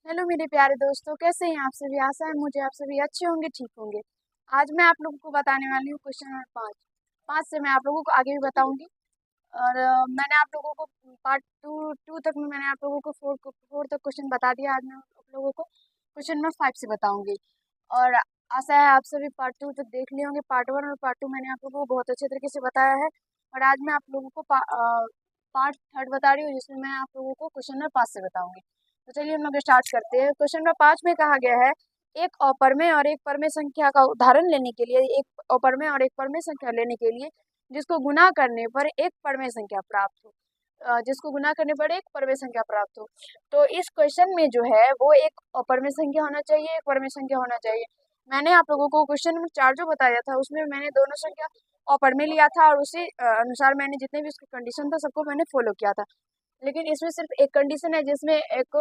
Hello मेरे प्यारे दोस्तों, कैसे हैं आप सभी। आशा है मुझे आप सभी अच्छे होंगे, ठीक होंगे। आज मैं आप लोगों को बताने वाली हूँ क्वेश्चन नंबर 5। से मैं आप लोगों को आगे भी बताऊंगी। और मैंने आप लोगों को पार्ट टू तक में मैंने आप लोगों को फोर तक क्वेश्चन बता दिया। आज मैं आप लोगों को क्वेश्चन नंबर 5 से बताऊंगी। और आशा है आप सभी पार्ट 2 तक देख लिए होंगे। पार्ट 1 और पार्ट 2 मैंने आप लोगों को बहुत अच्छे तरीके से बताया है। और आज मैं आप लोगों को पार्ट थर्ड बता रही हूँ, जिसमें मैं आप लोगों को क्वेश्चन नंबर 5 से बताऊंगी। तो चलिए हम लोग स्टार्ट करते हैं। क्वेश्चन नंबर 5 में कहा गया है, एक अपरमेय और एक परमेय संख्या का उदाहरण लेने के लिए, एक अपरमेय और एक परमेय संख्या लेने के लिए जिसको गुना करने पर एक परमेय संख्या प्राप्त हो। जिसको गुना करने पर एक परमेय संख्या प्राप्त हो। तो इस क्वेश्चन में जो है वो एक अपरमेय संख्या होना चाहिए, एक परमेय संख्या होना चाहिए। मैंने आप लोगों को क्वेश्चन नंबर 4 जो बताया था उसमें मैंने दोनों संख्या अपरमेय लिया था, और उसी अनुसार मैंने जितने भी उसकी कंडीशन था सबको मैंने फॉलो किया था। लेकिन इसमें सिर्फ एक कंडीशन है, जिसमें एक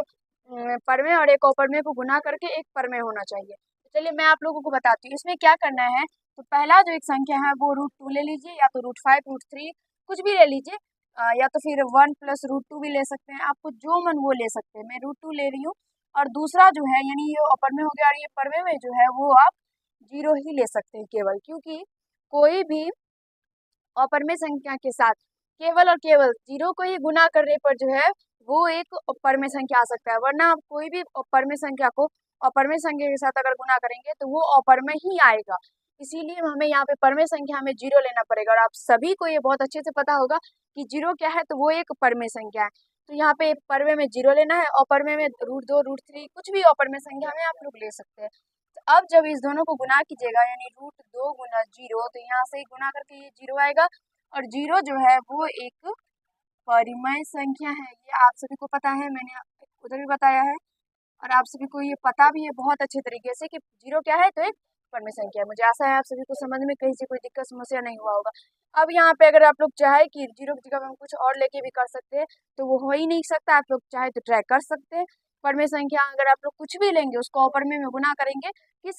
परमेय और एक अपरमेय को गुना करके एक परमेय होना चाहिए। तो चलिए मैं आप लोगों को बताती हूँ इसमें क्या करना है। तो पहला जो एक संख्या है वो √2 ले लीजिए, या तो √5 √3 कुछ भी ले लीजिए। या तो फिर 1 + √2 भी ले सकते हैं, आपको जो मन वो ले सकते हैं। मैं √2 ले रही हूँ। और दूसरा जो है, यानी ये अपरमेय हो गया, और ये परमेय में जो है वो आप 0 ही ले सकते हैं केवल, क्योंकि कोई भी अपरमेय संख्या के साथ केवल और केवल 0 को ही गुना करने पर जो है वो एक परमेय संख्या आ सकता है। वरना आप कोई भी परमेय संख्या को अपरमेय संख्या के साथ अगर गुना करेंगे तो वो अपरमेय ही आएगा। इसीलिए हमें यहाँ पे परमेय संख्या में 0 लेना पड़ेगा। और आप सभी को ये बहुत अच्छे से पता होगा कि 0 क्या है, तो वो एक परमेय संख्या है। तो यहाँ पे परमेय में 0 लेना है, अपरमेय में √2 √3 कुछ भी अपरमेय संख्या में आप लोग ले सकते हैं। अब जब इस दोनों को गुना कीजिएगा, यानी √2 × 0, तो यहाँ से गुना करके ये 0 आएगा। और 0 जो है वो एक परिमेय संख्या है। ये आप सभी को पता है, मैंने उधर भी बताया है। और आप सभी को ये पता भी है बहुत अच्छे तरीके से कि 0 क्या है, तो एक परमेय संख्या है। मुझे आशा है आप सभी को समझ में कहीं से कोई दिक्कत समस्या नहीं हुआ होगा। अब यहाँ पे अगर आप लोग चाहे कि 0 की जगह हम कुछ और लेके भी कर सकते हैं, तो वो हो ही नहीं सकता। आप लोग चाहे तो ट्राई कर सकते हैं। परमेय संख्या अगर आप लोग कुछ भी लेंगे उसको अपरमेय में गुना करेंगे,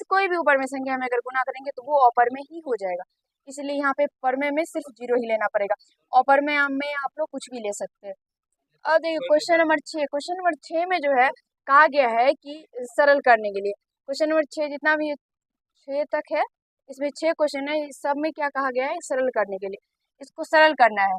कोई भी परमेय संख्या में अगर गुना करेंगे तो वो अपरमेय ही हो जाएगा। इसलिए यहाँ पे परमेय में सिर्फ 0 ही लेना पड़ेगा। अपरमेय में आप लोग कुछ भी ले सकते हैं। अब देखिए क्वेश्चन नंबर 6 में जो है कहा गया है कि सरल करने के लिए, क्वेश्चन नंबर 6 जितना भी 6 तक है, इसमें 6 क्वेश्चन है। इस सब में क्या कहा गया है, सरल करने के लिए इसको सरल करना है।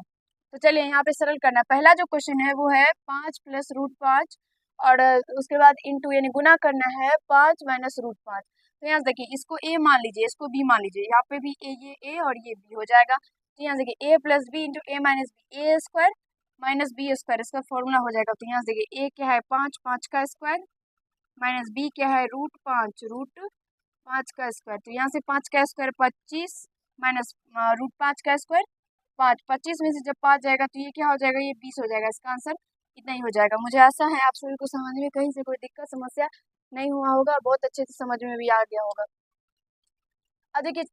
तो चलिए यहाँ पे सरल करना है। पहला जो क्वेश्चन है वो है 5 + √5, और उसके बाद इंटू यानी गुना करना है 5 - √5। तो यहाँ से देखिए, इसको a मान लीजिए, इसको b मान लीजिए। यहाँ पे भी ये a और ये b हो जाएगा। तो यहाँ देखिए a + b × a - b, a² - b², इसका फॉर्मूला हो जाएगा। तो यहाँ से देखिए a क्या है 5, 5 का स्क्वायर, माइनस b क्या है √5, √5 का स्क्वायर। तो यहाँ से 5 का स्क्वायर 25, माइनस √5 का स्क्वायर 5। 25 में से जब 5 जाएगा तो ये क्या हो जाएगा, ये 20 हो जाएगा। इसका आंसर इतना ही हो जाएगा। मुझे आशा है आप सभी को समझ में कहीं से कोई दिक्कत समस्या नहीं हुआ होगा, बहुत अच्छे से समझ में भी आ गया होगा। अब देखिए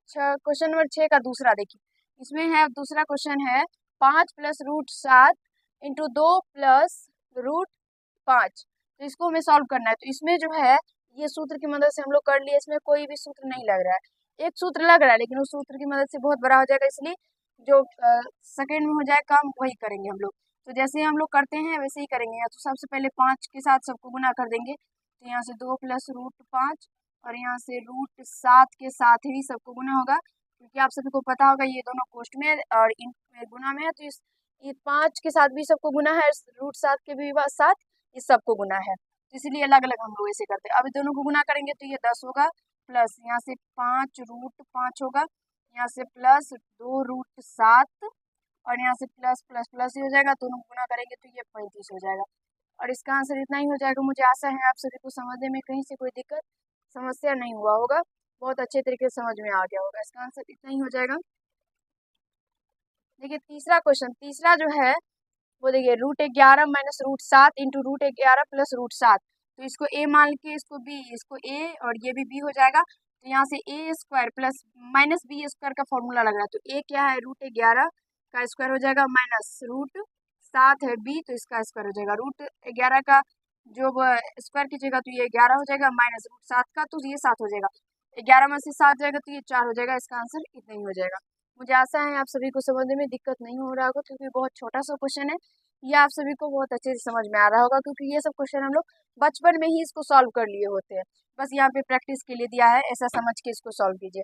क्वेश्चन नंबर 6 का दूसरा देखिए, इसमें है दूसरा क्वेश्चन है 5 + √7 × 2 + √5। तो इसको हमें सॉल्व करना है। तो इसमें जो है ये सूत्र की मदद से हम लोग कर लिए। इसमें कोई भी सूत्र नहीं लग रहा है, एक सूत्र लग रहा है लेकिन उस सूत्र की मदद से बहुत बड़ा हो जाएगा। इसलिए जो सेकेंड में हो जाए काम वही करेंगे हम लोग। तो जैसे हम लोग करते हैं वैसे ही करेंगे। या तो सबसे पहले 5 के साथ सबको गुना कर देंगे। तो यहाँ से 2 + √5, और यहाँ से √7 के साथ ही सबको गुना होगा, क्योंकि आप सभी को पता होगा ये दोनों कोष्ट में और इन में गुना में है। तो ये 5 के साथ भी सबको गुना है, √7 के भी साथ इस सबको गुना है। तो इसलिए अलग अलग हम लोग ऐसे करते हैं। अब दोनों को गुना करेंगे तो ये 10 होगा, प्लस यहाँ से 5 √5 होगा, यहाँ से प्लस 2 √7, और यहाँ से प्लस प्लस प्लस ही हो जाएगा। दोनों को गुना करेंगे तो ये 35 हो जाएगा। और इसका आंसर इतना ही हो जाएगा। मुझे आशा है आप सभी को समझने में कहीं से कोई दिक्कत समस्या नहीं हुआ होगा, बहुत अच्छे तरीके से समझ में आ गया होगा। इसका आंसर इतना ही हो जाएगा। देखिए तीसरा क्वेश्चन, तीसरा जो है वो देखिए √11 - √7 × √11 + √7। तो इसको a मान के इसको b, इसको a और ये भी b हो जाएगा। तो यहाँ से a² प्लस माइनस b² का फॉर्मूला लग रहा है। तो a क्या है √11 का स्क्वायर हो जाएगा, माइनस √7 है b, तो इसका स्क्वायर हो जाएगा। √11 का जो स्क्वायर कीजिएगा तो ये 11 हो जाएगा, माइनस √7 का तो ये 7 हो जाएगा। 11 में से 7 जाएगा तो ये 4 हो जाएगा। इसका आंसर इतना ही हो जाएगा। मुझे आशा है आप सभी को समझने में दिक्कत नहीं हो रहा होगा, क्योंकि बहुत छोटा सा क्वेश्चन है। ये आप सभी को बहुत अच्छे से समझ में आ रहा होगा, क्योंकि ये सब क्वेश्चन हम लोग बचपन में ही इसको सॉल्व कर लिए होते हैं। बस यहाँ पे प्रैक्टिस के लिए दिया है, ऐसा समझ के इसको सॉल्व कीजिए।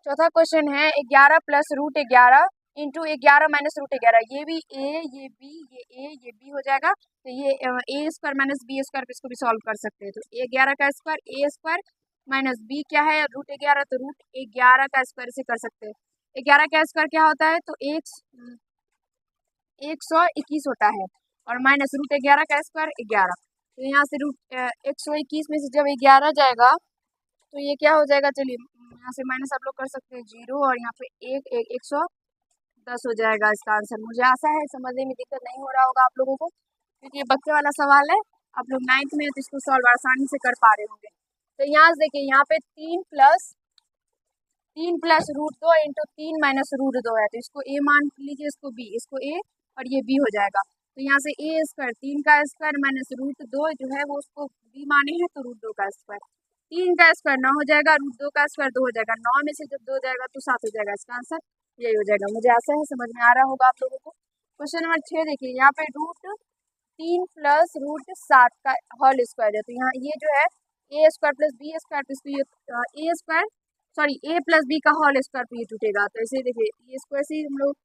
चौथा क्वेश्चन है 11 plus root 11 into 11 minus root 11। ये भी ए, ये बी, ये ए, ये बी हो जाएगा। तो ये ए स्क्वायर माइनस बी स्क्वायर, इसको भी सॉल्व कर सकते हैं। तो 11 का square A square minus B क्या है, रूट 11, तो रूट 11 का स्क्वायर से कर सकते हैं। 11 का स्क्वायर क्या होता है, तो 121 होता है, और माइनस रूट 11 का स्क्वायर 11। तो यहाँ से रूट 121 में से जब 11 जाएगा तो ये क्या हो जाएगा, चलिए यहाँ से माइनस आप लोग कर सकते हैं 0, और यहाँ पे 110 हो जाएगा इसका आंसर। मुझे आशा है समझने में दिक्कत नहीं हो रहा होगा आप लोगों को, क्योंकि ये बच्चे वाला सवाल है। आप लोग 9th में तो इसको सॉल्व आसानी से कर पा रहे होंगे। तो यहाँ से देखिए, यहाँ पे 3 plus root 2 into 3 minus root 2 है, तो इसको ए मान लीजिए, इसको बी, इसको ए और ये बी हो जाएगा। तो यहाँ से ए स्क्वायर 3 का स्क्वायर माइनस रूट 2 जो है वो उसको बी माने हैं, तो रूट 2 का स्क्वायर। 3 का स्क्वायर 9 हो जाएगा, रूट 2 का स्क्वायर 2 हो जाएगा। 9 में से जब 2 जाएगा तो 7 हो जाएगा, इसका आंसर यही हो जाएगा। मुझे आशा है समझ में आ रहा होगा आप लोगों को। क्वेश्चन नंबर 6 देखिए, यहाँ पे रूट 3 प्लस रूट 7 का होल स्क्वायर है। तो यहाँ ये जो है ए स्क्वायर प्लस बी स्क्वायर, तो इसको ये ए स्क्वायर सॉरी ए प्लस बी का होल स्क्वायर पे ये टूटेगा। तो ऐसे देखिए, ये स्क्वायर से हम लोग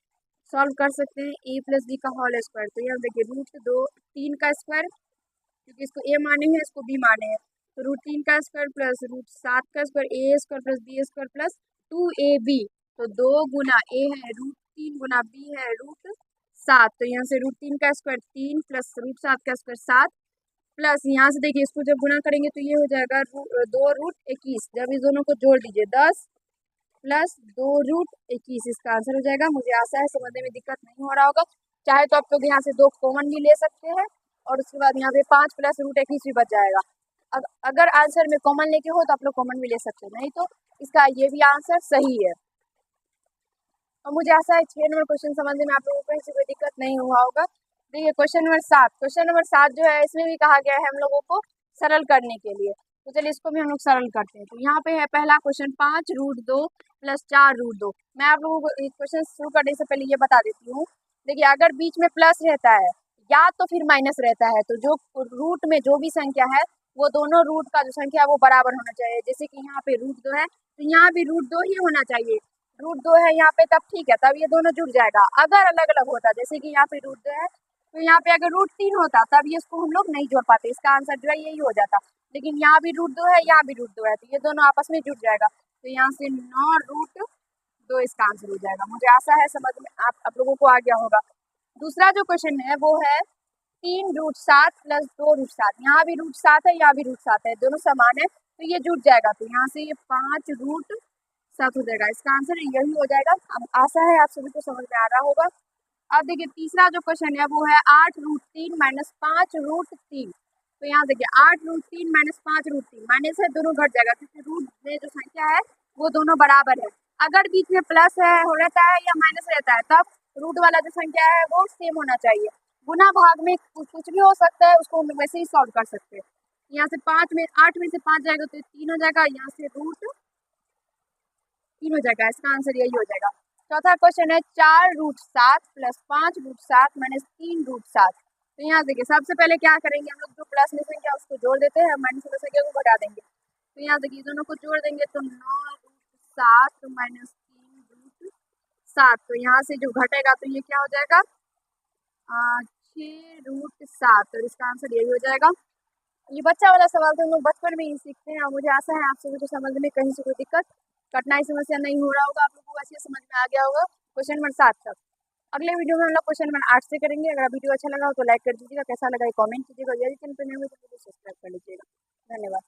सॉल्व कर सकते हैं ए प्लस बी का होल स्क्वायर। तो यहाँ देखिए रूट 3 का स्क्वायर, क्योंकि इसको ए माने हैं, इसको बी माने हैं, तो रूट 3 का स्क्वायर प्लस रूट 7 का square A square plus B square plus 2ab। तो 2 गुना ए है रूट 3 गुना बी है रूट 7। तो यहाँ से रूट 3 का स्क्वायर 3 प्लस रूट 7 का स्क्वायर 7, प्लस यहाँ से देखिए इसको जब गुना करेंगे तो ये हो जाएगा 2 रूट 21। जब इस दोनों को जोड़ दीजिए 10 प्लस 2 रूट 21, इसका आंसर हो जाएगा। मुझे आशा है समझने में दिक्कत नहीं हो रहा होगा। चाहे तो आप लोग यहाँ से 2 कॉमन भी ले सकते हैं, और उसके बाद यहाँ पे 5 प्लस रूट 21 भी बच जाएगा। अगर आंसर में कॉमन लेके हो तो आप लोग कॉमन भी ले सकते हैं, नहीं तो इसका ये भी आंसर सही है। और मुझे आशा है 6 नंबर क्वेश्चन समझने में आप लोगों को कहीं से कोई दिक्कत नहीं हुआ होगा। देखिए क्वेश्चन नंबर 7, क्वेश्चन नंबर 7 जो है इसमें भी कहा गया है हम लोगों को सरल करने के लिए। तो चलिए इसको भी हम लोग सरल करते हैं। तो यहाँ पे है पहला क्वेश्चन 5 रूट 2 प्लस 4 रूट 2। मैं आप लोगों को क्वेश्चन शुरू करने से पहले ये बता देती हूँ। देखिए अगर बीच में प्लस रहता है या तो फिर माइनस रहता है, तो जो रूट में जो भी संख्या है वो दोनों रूट का जो संख्या है वो बराबर होना चाहिए। जैसे कि यहाँ पे रूट 2 है तो यहाँ भी रूट 2 ही होना चाहिए। रूट 2 है यहाँ पे तब ठीक है, तब ये दोनों जुड़ जाएगा। अगर अलग अलग होता, जैसे कि यहाँ पे रूट 2 है तो यहाँ पे अगर रूट 3 होता तब ये इसको हम लोग नहीं जोड़ पाते, इसका आंसर जो है यही हो जाता। लेकिन यहाँ भी रूट 2 है, यहाँ भी रूट 2 है, तो ये दोनों आपस में जुड़ जाएगा। तो यहाँ से 9 रूट 2 इसका आंसर हो जाएगा। मुझे आशा है समझ में आप लोगों को आ गया होगा। दूसरा जो क्वेश्चन है वो है 3 रूट 7 प्लस 2 रूट 7। यहाँ भी रूट 7 है, यहाँ भी रूट 7 है, दोनों समान है, तो ये जुड़ जाएगा। तो यहाँ से ये 5 रूट 7 हो जाएगा, इसका आंसर यही हो जाएगा। अब आशा है आप सभी को समझ में आ रहा होगा। अब देखिए तीसरा जो क्वेश्चन है वो है 8 रूट 3 माइनस 5 रूट 3। तो यहाँ देखिए 8 रूट 3 माइनस 5 रूट 3, माइनस है दोनों घट जाएगा, क्योंकि रूट में जो संख्या है वो दोनों बराबर है। अगर बीच में प्लस है हो रहता है या माइनस रहता है, तब रूट वाला जो संख्या है वो सेम होना चाहिए। गुना भाग में कुछ भी हो सकता है, उसको हम वैसे ही सॉल्व कर सकते हैं। यहाँ से 8 में से 5 जाएगा तो 3 हो जाएगा, यहाँ से रूट 3 हो जाएगा, इसका आंसर यही हो जाएगा। चौथा क्वेश्चन है 4 root 7 plus 5 root 7 minus 3 root 7। तो यहाँ देखिए सबसे पहले क्या करेंगे, हम लोग जो प्लस में संख्या उसको जोड़ देते हैं, माइनस में संख्या को घटा देंगे। तो यहाँ देखिए दोनों को जोड़ देंगे तो 9 रूट 7 माइनस 3 रूट 7। तो यहाँ से जो घटेगा तो ये क्या हो जाएगा 6 रूट 7, और इसका आंसर यही हो जाएगा। ये बच्चा वाला सवाल तो हम लोग बचपन में ही सीखते हैं, और मुझे आशा है आप सभी को समझने में कहीं से कोई दिक्कत कठिनाई समस्या नहीं हो रहा होगा, आप लोगों को वैसे समझ में आ गया होगा क्वेश्चन नंबर 7 तक। अगले वीडियो में हम लोग क्वेश्चन नंबर 8 से करेंगे। अगर वीडियो अच्छा लगा हो तो लाइक कर दीजिएगा, कैसा लगा कमेंट कीजिएगा, यदि चैनल पर नए हो तो सब्सक्राइब कर लीजिएगा। धन्यवाद।